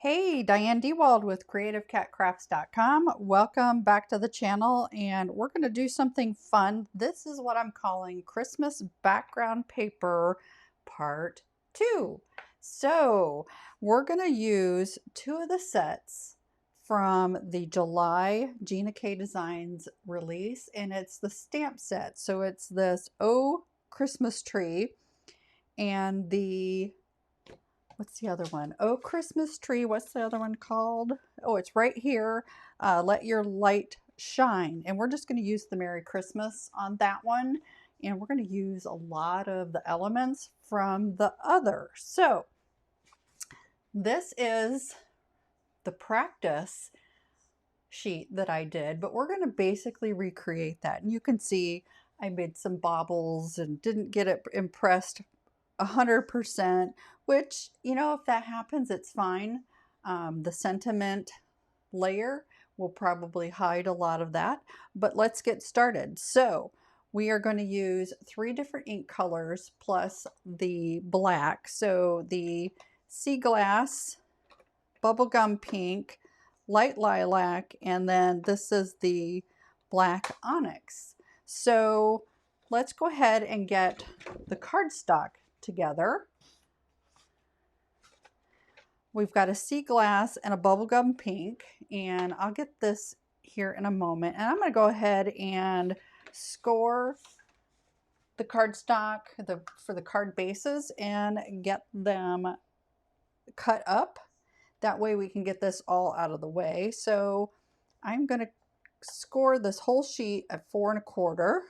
Hey, Diane DeWald with CreativeCatCrafts.com. Welcome back to the channel, and we're going to do something fun. This is what I'm calling Christmas background paper part 2. So we're going to use 2 of the sets from the July Gina K Designs release, and it's the stamp set. So it's this Oh Christmas Tree and the what's the other one? Oh, Christmas Tree. What's the other one called? Oh, it's right here. Let Your Light Shine. And we're just going to use the Merry Christmas on that one. And we're going to use a lot of the elements from the other. So this is the practice sheet that I did, but we're going to basically recreate that. And you can see I made some baubles and didn't get it impressed 100%, which, you know, if that happens, it's fine. The sentiment layer will probably hide a lot of that, but let's get started. So we are going to use 3 different ink colors plus the black. So the Sea Glass, Bubblegum Pink, Light Lilac, and then this is the black Onyx. So let's go ahead and get the cardstock together. We've got a Sea Glass and a Bubblegum Pink, and I'll get this here in a moment. And I'm going to go ahead and score the cardstock for the card bases and get them cut up. That way we can get this all out of the way. So I'm going to score this whole sheet at 4 1/4.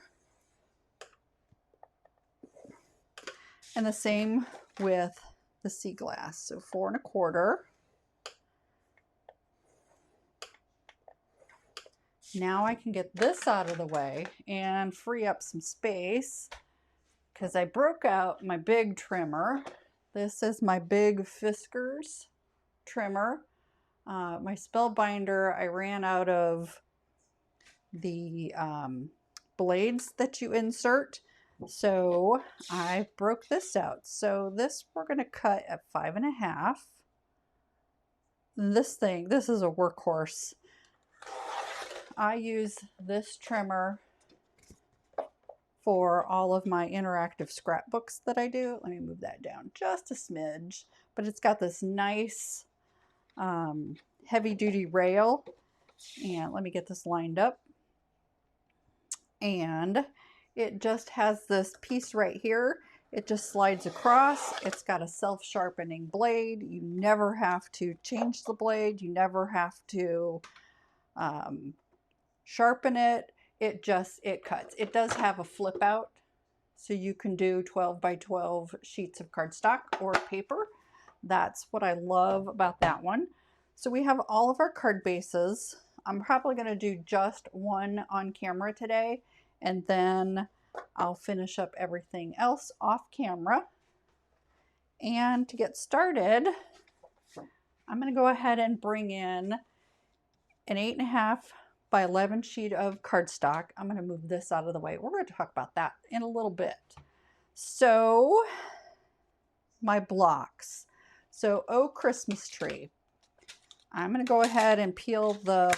And the same with the Sea Glass. So 4 1/4. Now I can get this out of the way and free up some space because I broke out my big trimmer. This is my big Fiskars trimmer. My Spellbinder, I ran out of the blades that you insert. So I broke this out. So this we're going to cut at 5 1/2. This is a workhorse. I use this trimmer for all of my interactive scrapbooks that I do. Let me move that down just a smidge. But it's got this nice heavy duty rail. And let me get this lined up. And it just has this piece right here. It just slides across. It's got a self-sharpening blade. You never have to change the blade. You never have to sharpen it. It cuts. It does have a flip out, so you can do 12 by 12 sheets of cardstock or paper. That's what I love about that one. So we have all of our card bases. I'm probably going to do just one on camera today, and then I'll finish up everything else off camera. And to get started, I'm going to go ahead and bring in an 8 1/2 by 11 sheet of cardstock. I'm going to move this out of the way. We're going to talk about that in a little bit. So my blocks. So Oh Christmas Tree. I'm going to go ahead and peel the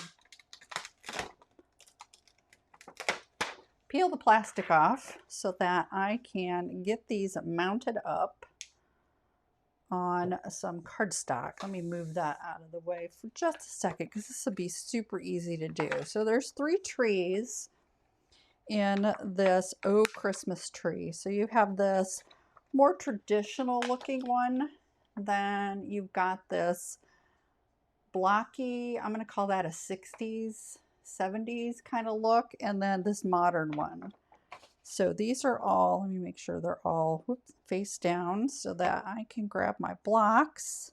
plastic off so that I can get these mounted up on some cardstock. Let me move that out of the way for just a second because this will be super easy to do. So there's 3 trees in this Oh Christmas Tree. So you have this more traditional looking one, then you've got this blocky, I'm going to call that a 60s 70s kind of look, and then this modern one. So these are all, let me make sure they're all face down so that I can grab my blocks,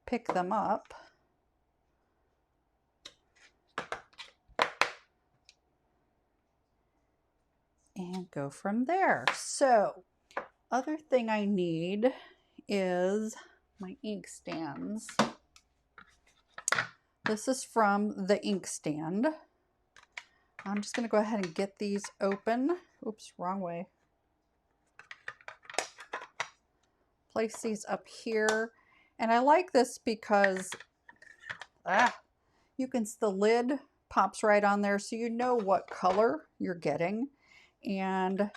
pick them up, and go from there. So other thing I need is my ink stands. This is from the ink stand. I'm just going to go ahead and get these open. Oops, wrong way. Place these up here, And I like this because you can, the lid pops right on there so you know what color you're getting. And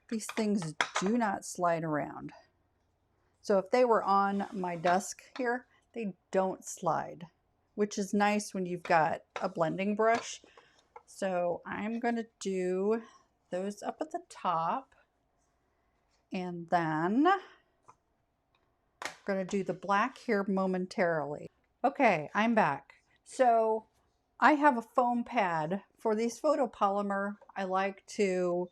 these things do not slide around. So if they were on my desk here, they don't slide, which is nice when you've got a blending brush. So I'm going to do those up at the top, and then I'm going to do the black here momentarily. Okay, I'm back. So I have a foam pad. For these photopolymer, I like to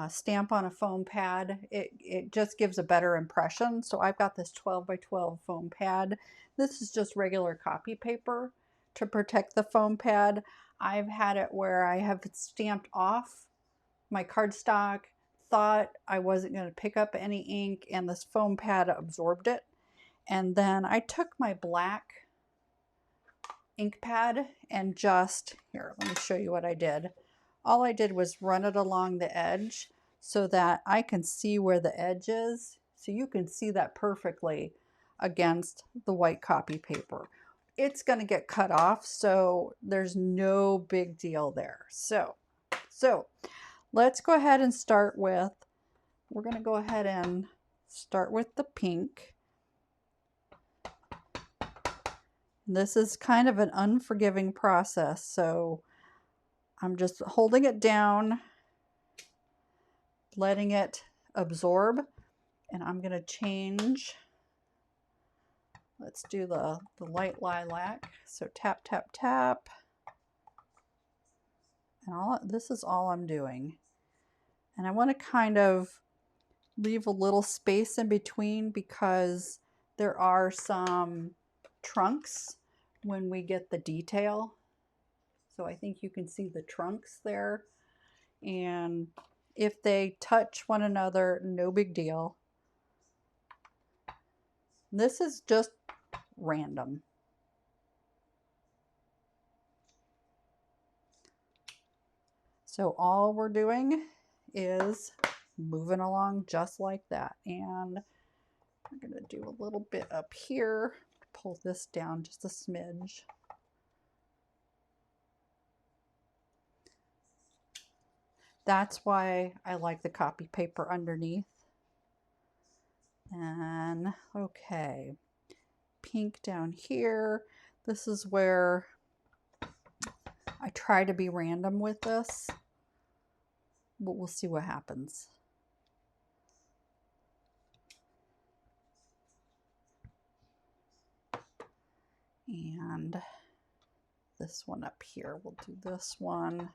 stamp on a foam pad. It just gives a better impression. So I've got this 12 by 12 foam pad. This is just regular copy paper to protect the foam pad. I've had it where I have stamped off my cardstock, thought I wasn't going to pick up any ink, and this foam pad absorbed it. And then I took my black ink pad and just, here, let me show you what I did. All I did was run it along the edge so that I can see where the edge is. So you can see that perfectly against the white copy paper. It's going to get cut off, so there's no big deal there. So let's go ahead and start with, we're going to go ahead and start with the pink. This is kind of an unforgiving process, so I'm just holding it down, letting it absorb, and I'm going to change. Let's do the light lilac. So tap, tap, tap. And this is all I'm doing. And I want to kind of leave a little space in between because there are some trunks when we get the detail. So I think you can see the trunks there. And if they touch one another, no big deal. This is just random. So all we're doing is moving along just like that. And I'm going to do a little bit up here, pull this down just a smidge. That's why I like the copy paper underneath. And okay, pink down here. This is where I try to be random with this, but we'll see what happens. And this one up here, we'll do this one.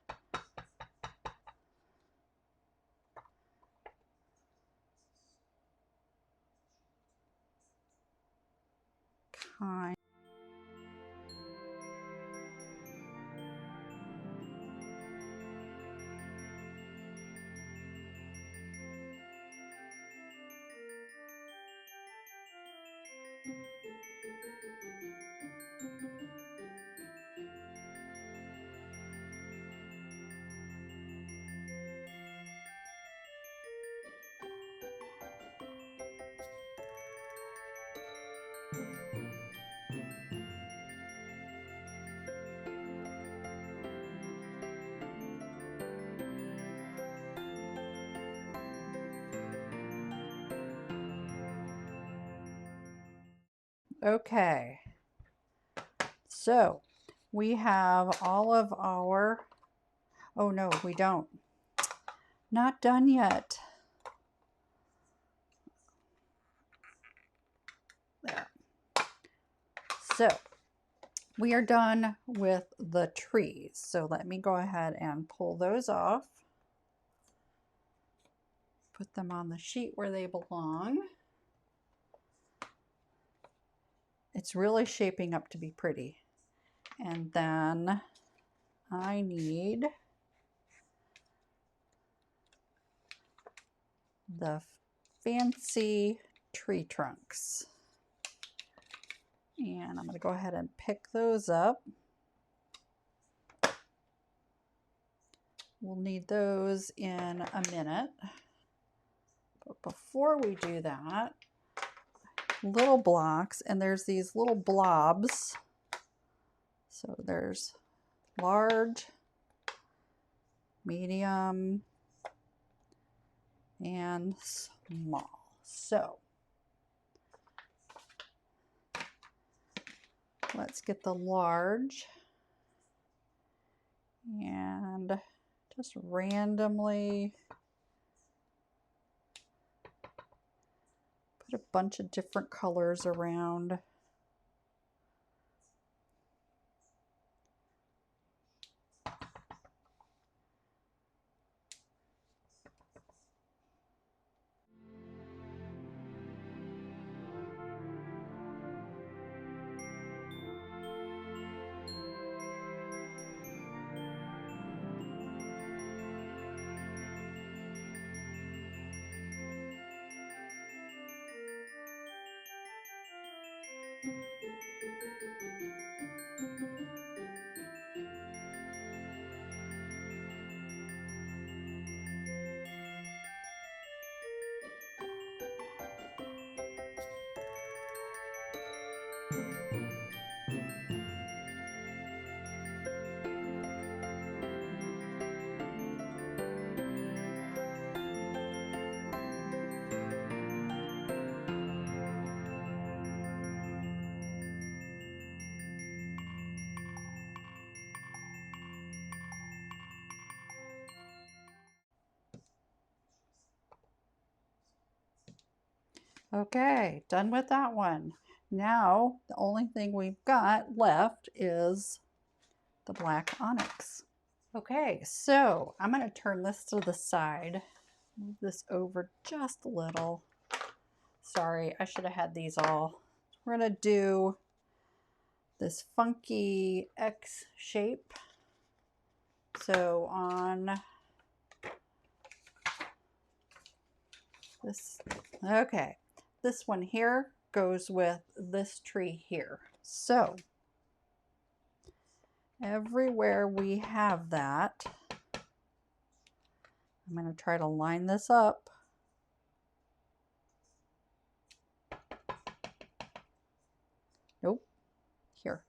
Kind. Okay, so we have all of our, oh no, we don't. Not done yet. There. So we are done with the trees. So let me go ahead and pull those off. Put them on the sheet where they belong. It's really shaping up to be pretty. And then I need the fancy tree trunks. And I'm going to go ahead and pick those up. We'll need those in a minute. But before we do that, little blocks, and there's these little blobs. So there's large, medium, and small. So let's get the large and just randomly put a bunch of different colors around. Okay, done with that one. Now, the only thing we've got left is the black onyx. Okay, so I'm going to turn this to the side, move this over just a little. Sorry, I should have had these all. We're going to do this funky X shape. So on this, okay, this one here goes with this tree here. So everywhere we have that, I'm going to try to line this up. Nope, here.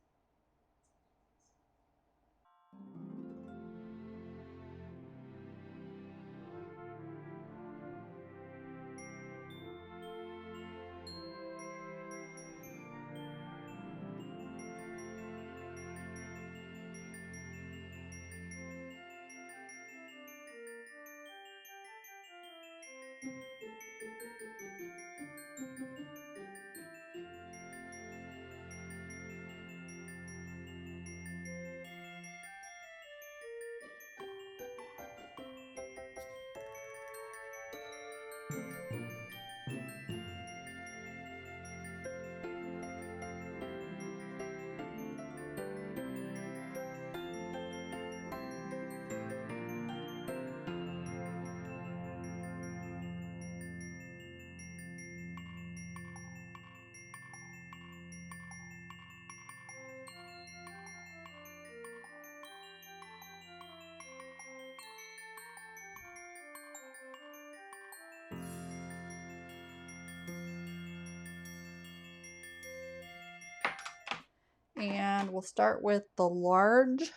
And we'll start with the large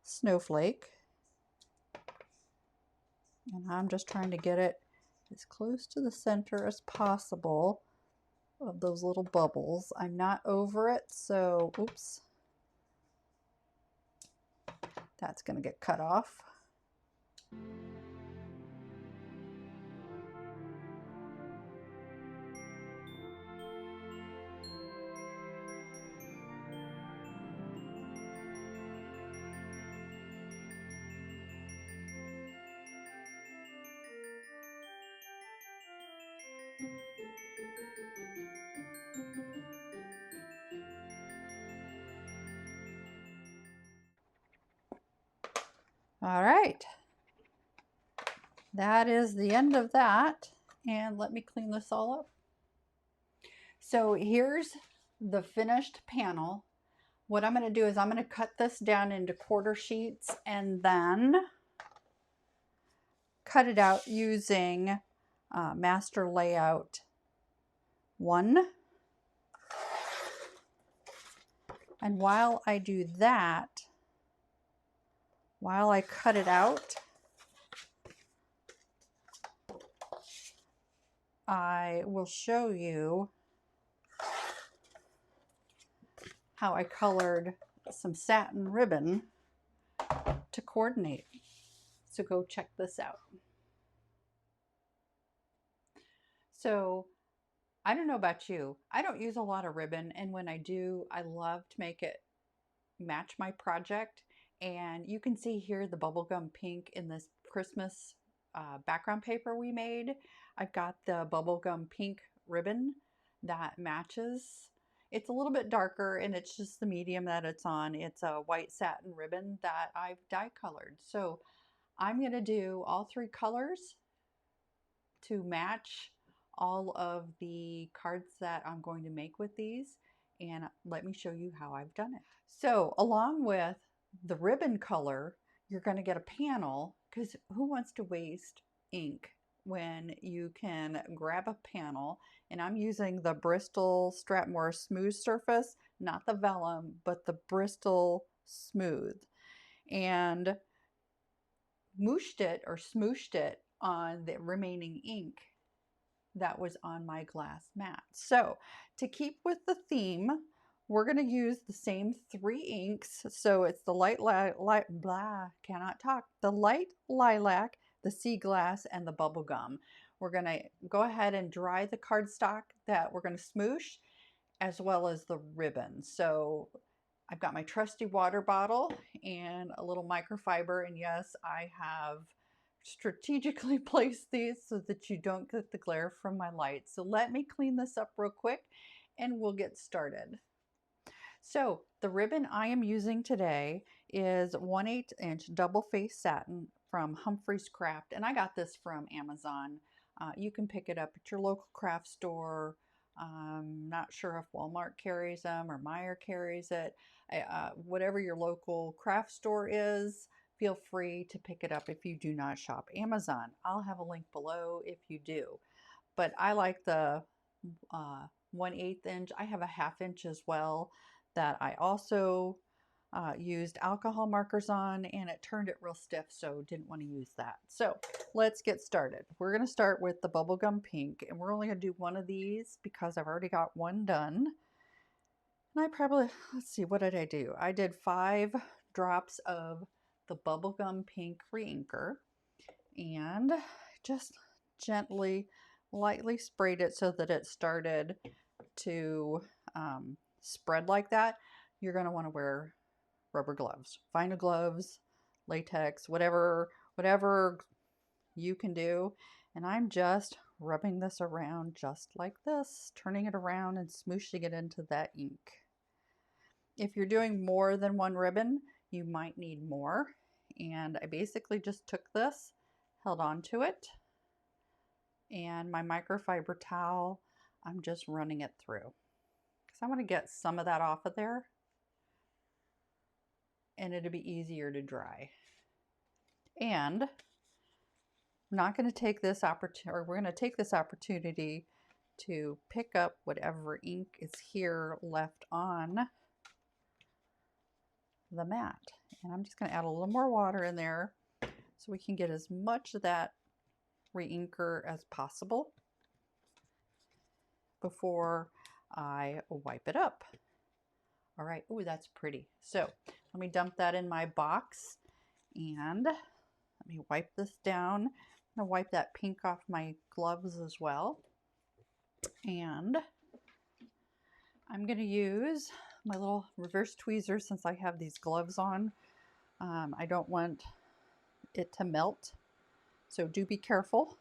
snowflake. And I'm just trying to get it as close to the center as possible of those little bubbles. I'm not over it, so oops. That's going to get cut off. All right, that is the end of that. And let me clean this all up. So here's the finished panel. What I'm going to do is I'm going to cut this down into quarter sheets and then cut it out using Master Layout one. And while I do that, while I cut it out, I will show you how I colored some satin ribbon to coordinate. So go check this out. So I don't know about you, I don't use a lot of ribbon, and when I do, I love to make it match my project. And you can see here the bubblegum pink in this Christmas background paper we made. I've got the bubblegum pink ribbon that matches. It's a little bit darker, and it's just the medium that it's on. It's a white satin ribbon that I've dye colored. So I'm going to do all three colors to match all of the cards that I'm going to make with these, and let me show you how I've done it. So along with the ribbon color, you're going to get a panel, because who wants to waste ink when you can grab a panel? And I'm using the Bristol Strathmore Smooth Surface, not the vellum, but the Bristol Smooth, and mooshed it or smooshed it on the remaining ink that was on my glass mat. So to keep with the theme, we're going to use the same three inks. So it's the light lilac, the sea glass, and the bubblegum. We're going to go ahead and dry the cardstock that we're going to smoosh, as well as the ribbon. So I've got my trusty water bottle and a little microfiber, and yes, I have strategically placed these so that you don't get the glare from my light. So let me clean this up real quick and we'll get started. So the ribbon I am using today is 1/8 inch double face satin from Humphrey's Craft, and I got this from Amazon. You can pick it up at your local craft store. Not sure if Walmart carries them or Meijer carries it. Whatever your local craft store is, feel free to pick it up if you do not shop Amazon. I'll have a link below if you do. But I like the 1/8 inch. I have a 1/2 inch as well that I also used alcohol markers on, and it turned it real stiff, so didn't want to use that. So let's get started. We're going to start with the bubblegum pink, and we're only going to do one of these because I've already got one done. And I probably, let's see, what did I do? I did 5 drops of the bubblegum pink reinker and just gently, lightly sprayed it so that it started to spread like that. You're going to want to wear rubber gloves, vinyl gloves, latex, whatever you can do. And I'm just rubbing this around just like this, turning it around and smooshing it into that ink. If you're doing more than one ribbon, you might need more. And I basically just took this, held on to it, and my microfiber towel, I'm just running it through because I want to get some of that off of there, and it'll be easier to dry. And I'm not going to take this opportunity, or we're going to take this opportunity to pick up whatever ink is here left on the mat. And I'm just going to add a little more water in there so we can get as much of that reinker as possible before I wipe it up. All right, oh, that's pretty. So let me dump that in my box, and let me wipe this down. I'm gonna wipe that pink off my gloves as well. And I'm gonna use my little reverse tweezers since I have these gloves on. I don't want it to melt, so do be careful.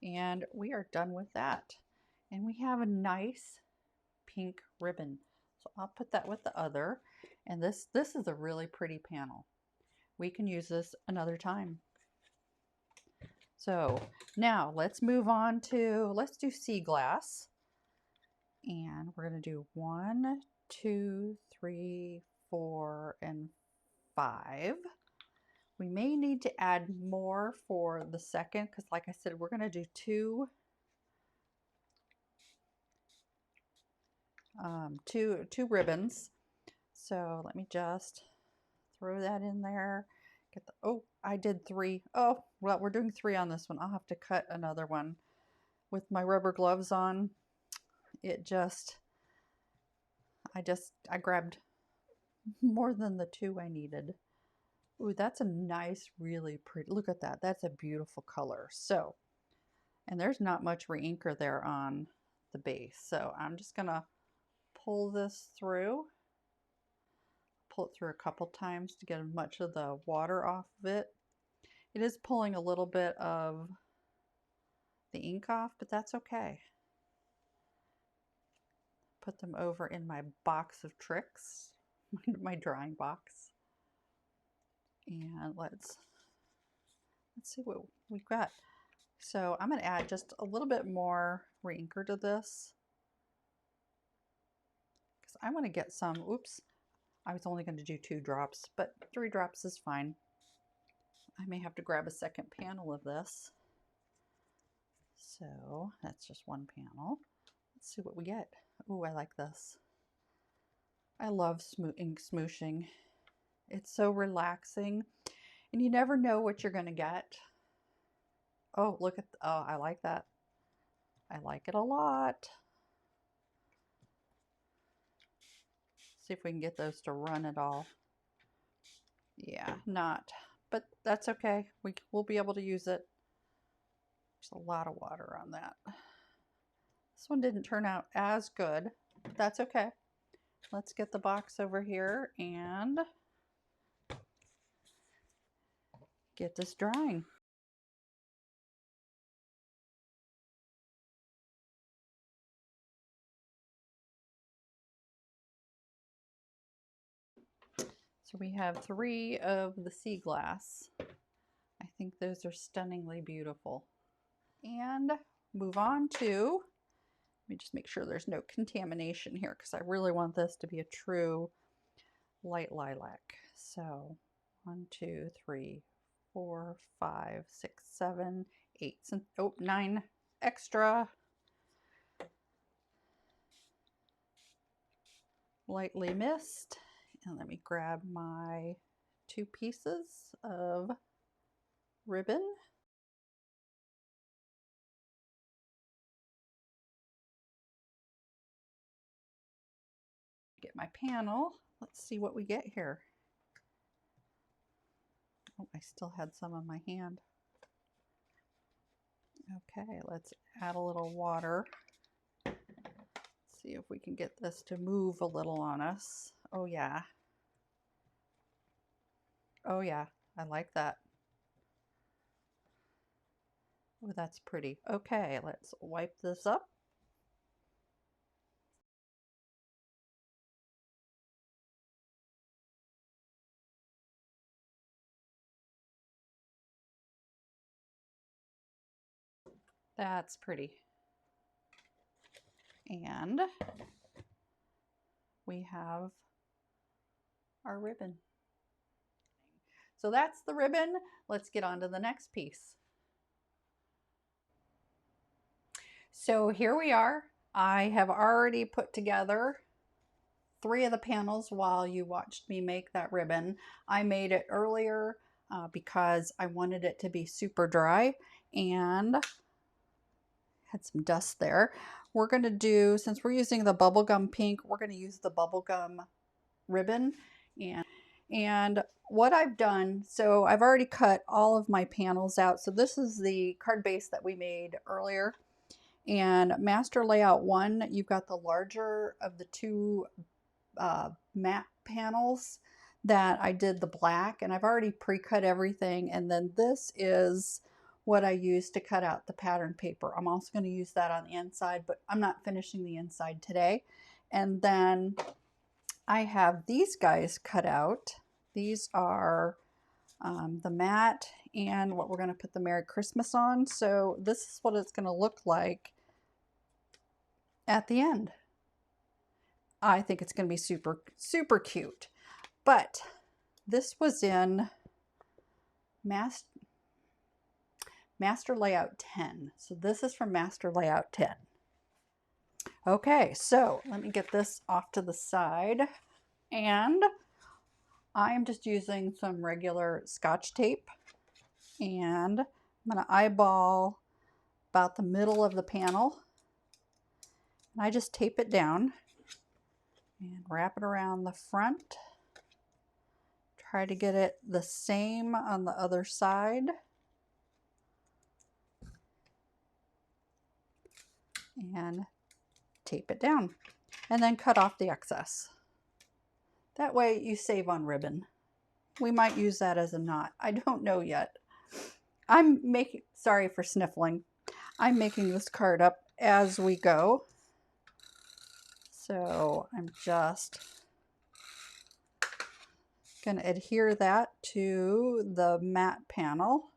And we are done with that. And we have a nice pink ribbon. So I'll put that with the other. And this is a really pretty panel. We can use this another time. So now let's move on to, let's do sea glass. And we're going to do 1, 2, 3, 4, and 5. We may need to add more for the second because, like I said, we're going to do two ribbons. So let me just throw that in there. Get the, oh, I did 3. Oh, well, we're doing 3 on this one. I'll have to cut another one with my rubber gloves on. It just, I grabbed more than the 2 I needed. Ooh, that's a nice, really pretty, look at that. That's a beautiful color. So, and there's not much re-inker there on the base. So I'm just gonna pull this through. Pull it through a couple times to get much of the water off of it. It is pulling a little bit of the ink off, but that's okay. Put them over in my box of tricks, my drawing box. And let's see what we've got. So I'm going to add just a little bit more re-inker to this because I want to get some, oops, I was only going to do 2 drops, but 3 drops is fine. I may have to grab a second panel of this. So that's just 1 panel. Let's see what we get. Oh, I like this. I love ink smooshing. It's so relaxing and you never know what you're going to get. Oh, look at, oh, I like that. I like it a lot. See if we can get those to run at all. Yeah, not, but that's okay. We'll be able to use it. There's a lot of water on that. This one didn't turn out as good, but that's okay. Let's get the box over here and get this drying. So we have 3 of the sea glass. I think those are stunningly beautiful. And move on to, let me just make sure there's no contamination here because I really want this to be a true light lilac. So 1, 2, 3, 4, 5, 6, 7, 8, oh, 9 extra. Lightly mist. And let me grab my 2 pieces of ribbon. Get my panel. Let's see what we get here. Oh, I still had some on my hand. Okay, let's add a little water. See if we can get this to move a little on us. Oh yeah. Oh yeah, I like that. Oh, that's pretty. Okay, let's wipe this up. That's pretty. And we have our ribbon. So that's the ribbon. Let's get on to the next piece. So here we are. I have already put together 3 of the panels while you watched me make that ribbon. I made it earlier because I wanted it to be super dry and had some dust there. We're going to do, since we're using the Bubblegum Pink, we're going to use the Bubblegum ribbon. And what I've done, so I've already cut all of my panels out. So this is the card base that we made earlier. And Master Layout 1, you've got the larger of the 2 matte panels that I did the black, and I've already pre-cut everything. And then this is what I used to cut out the pattern paper. I'm also going to use that on the inside, but I'm not finishing the inside today. And then I have these guys cut out. These are the matte and what we're going to put the Merry Christmas on. So this is what it's going to look like at the end. I think it's going to be super, super cute. But this was in Master Layout 10. So this is from Master Layout 10. Okay, so let me get this off to the side. And I'm just using some regular Scotch tape. And I'm going to eyeball about the middle of the panel. And I just tape it down and wrap it around the front. Try to get it the same on the other side. And tape it down. And then cut off the excess. That way you save on ribbon. We might use that as a knot. I don't know yet. Sorry for sniffling. I'm making this card up as we go. So I'm just going to adhere that to the matte panel.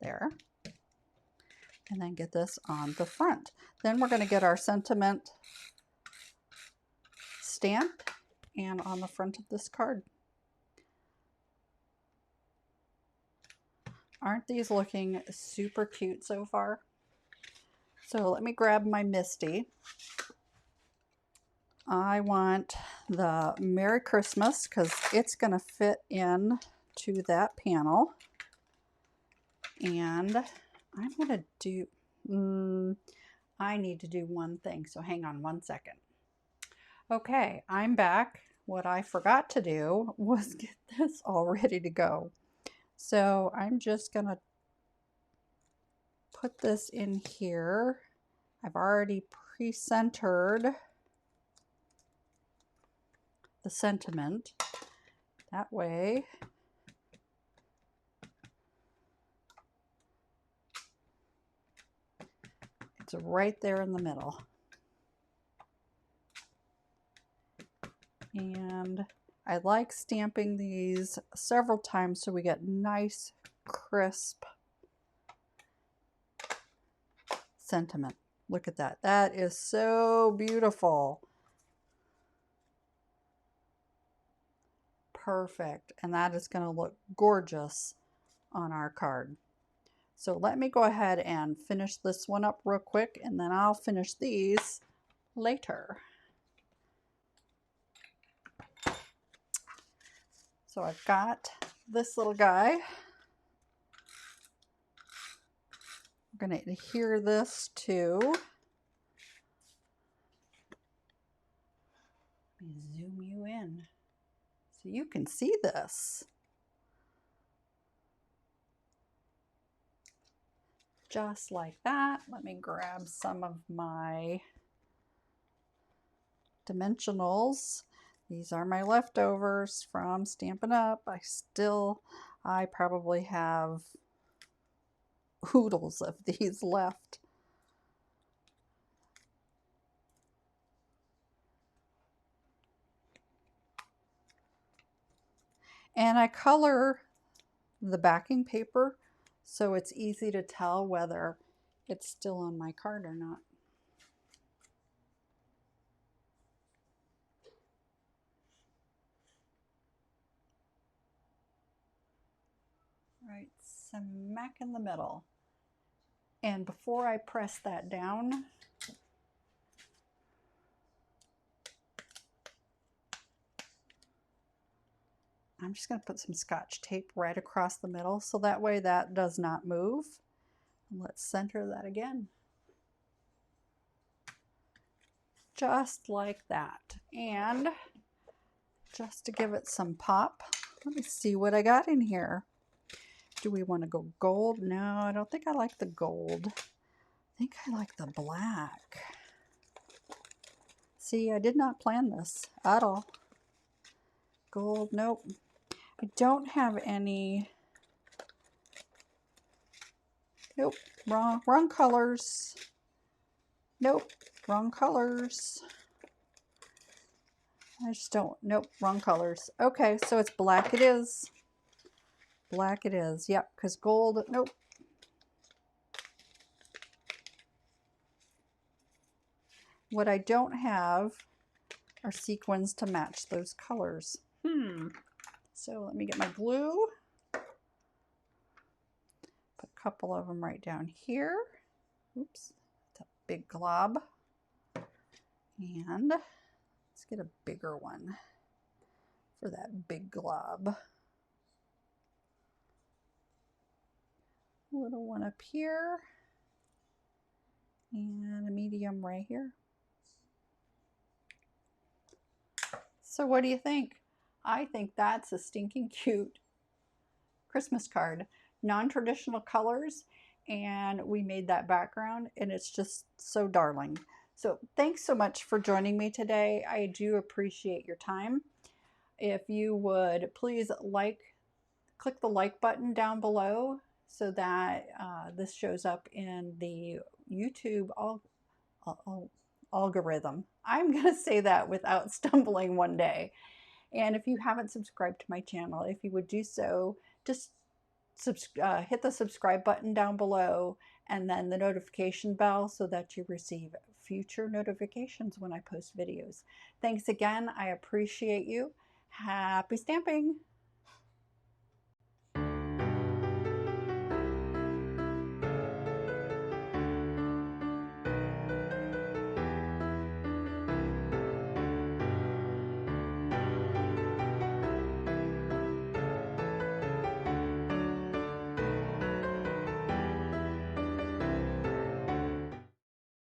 There. And then get this on the front. Then we're going to get our sentiment stamped and on the front of this card. Aren't these looking super cute so far? So let me grab my Misty. I want the Merry Christmas because it's going to fit in to that panel. And I'm going to do, I need to do one thing. So hang on one second. Okay, I'm back. What I forgot to do was get this all ready to go. So I'm just going to put this in here. I've already pre-centered the sentiment. That way it's right there in the middle. And I like stamping these several times so we get nice, crisp sentiment. Look at that. That is so beautiful. Perfect. And that is going to look gorgeous on our card. So let me go ahead and finish this one up real quick, and then I'll finish these later. So I've got this little guy. I'm going to adhere this to. Let me zoom you in so you can see this. Just like that. Let me grab some of my dimensionals. These are my leftovers from Stampin' Up. I probably have oodles of these left. And I color the backing paper so it's easy to tell whether it's still on my card or not. Right smack in the middle. And before I press that down, I'm just going to put some Scotch tape right across the middle so that way that does not move. Let's center that again. Just like that. And just to give it some pop, let me see what I got in here. Do we want to go gold? No, I don't think I like the gold. I think I like the black. See, I did not plan this at all. Gold, nope. I don't have any. Nope, wrong colors. Nope, wrong colors. I just don't, nope, wrong colors. Okay, so it's black it is. Black it is, yep, because gold, nope. What I don't have are sequins to match those colors. So let me get my glue. Put a couple of them right down here. Oops, it's a big glob. And let's get a bigger one for that big glob. A little one up here. And a medium right here. So what do you think? I think that's a stinking cute Christmas card. Non-traditional colors, and we made that background, and it's just so darling. So thanks so much for joining me today. I do appreciate your time. If you would please click the like button down below so that this shows up in the YouTube algorithm. I'm going to say that without stumbling one day. And if you haven't subscribed to my channel, if you would do so, just hit the subscribe button down below and then the notification bell so that you receive future notifications when I post videos. Thanks again. I appreciate you. Happy stamping.